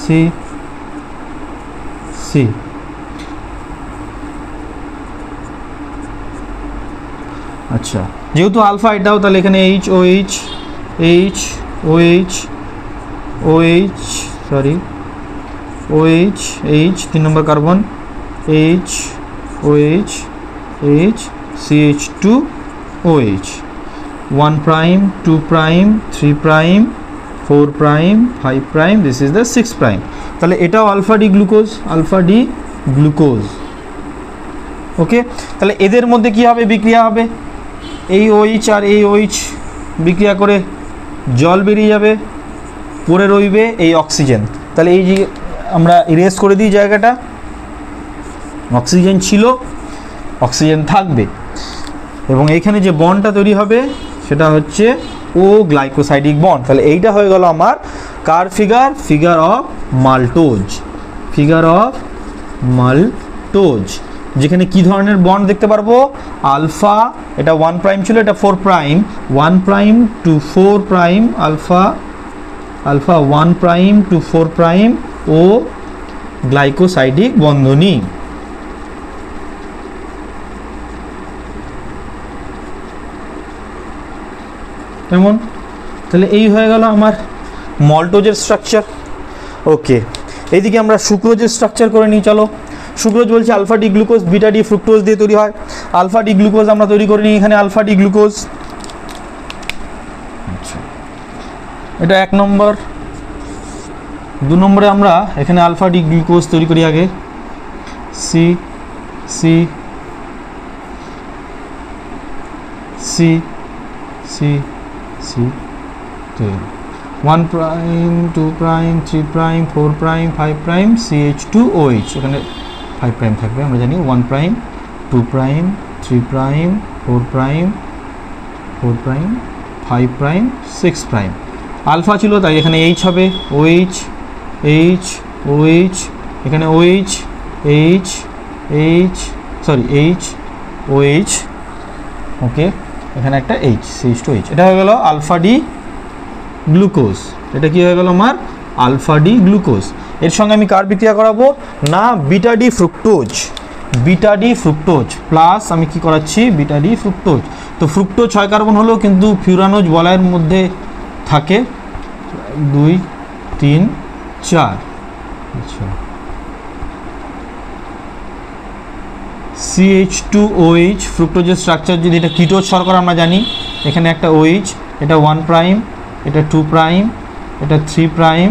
C C. আচ্ছা, যেহেতু alpha এটাও, তাহলে এখানে H O H, H O H, O H, sorry O H, H 3 নম্বর carbon, H O H, H CH2 OH, 1 prime, 2 prime, 3 prime, 4 prime, 5 prime, this is the 6 prime. তাহলে এটাও alpha D glucose, alpha D glucose. Okay, তাহলে এদের মধ্যে কি হবে, বিক্রিয়া হবে, এই OH আর এই OH বিক্রিয়া করে জল বেরিয়ে যাবে, পরে রইবে এই অক্সিজেন। তাহলে এই যে আমরা ইরেজ করে দিই জায়গাটা, অক্সিজেন ছিল, অক্সিজেন থাকবে, এবং এইখানে যে বন্ডটা তৈরি হবে সেটা হচ্ছে ও গ্লাইকোসাইডিক বন্ড। তাহলে এইটা হয়ে গেল আমার কার figure, figure of maltose, figure of maltose, যেখানে কি ধরনের বন্ড দেখতে পারবো, আলফা, এটা 1 প্রাইম ছিল, এটা 4 prime, 1 prime to 4 prime, alpha, alpha 1 prime to 4 prime O glycosidic বন্ধনী। কেমন? তাহলে এই হয়ে গেল আমার মল্টোজের স্ট্রাকচার। ওকে, এইদিকে আমরা সুক্রোজের স্ট্রাকচার করে নিই। চলো, সুক্রোজ বলছে alpha D glucose beta D fructose দিয়ে তৈরি হয়। আলফা ডি গ্লুকোজ আমরা তৈরি করে নিই, এখানে আলফা ডি গ্লুকোজ, আচ্ছা এটা 1 নম্বর। 2 নম্বরে আমরা এখানে আলফা ডি গ্লুকোজ তৈরি করি আগে, C C C C C, 1 prime, 2 prime, 3 prime, 4 prime, 5 prime, CH2 OH, এখানে 5 প্রাইম থাকবে, আমরা জানি 1 prime, 2 prime, 3 prime, 4 prime, 4 prime, 5 prime, 6 prime. Alpha ছিল তাই এখানে H হবে, OH, H, OH, এখানে OH, H, H, sorry H, OH, ওকে, এখানে একটা H, CH2H, এটা হয়ে গেল আলফা ডি গ্লুকোজ। এটা কি হয়ে গেল আমার আলফা ডি গ্লুকোজ। এর সঙ্গে আমি কার বিক্রিয়া করাবো না, beta D fructose, beta D fructose plus আমি কি করাচ্ছি, বিটা ডি ফ্রুক্টোজ। তো ফ্রুক্টোজ 6 কার্বন হলো, কিন্তু ফিউরানোজ বলয়ের মধ্যে থাকে 2 3 4। আচ্ছা, CH2OH ফ্রুক্টোজের স্ট্রাকচার, যদি এটা কিটোজ শর্করা আমরা জানি, এখানে একটা OH, এটা 1 প্রাইম, এটা 2 প্রাইম, এটা 3 প্রাইম,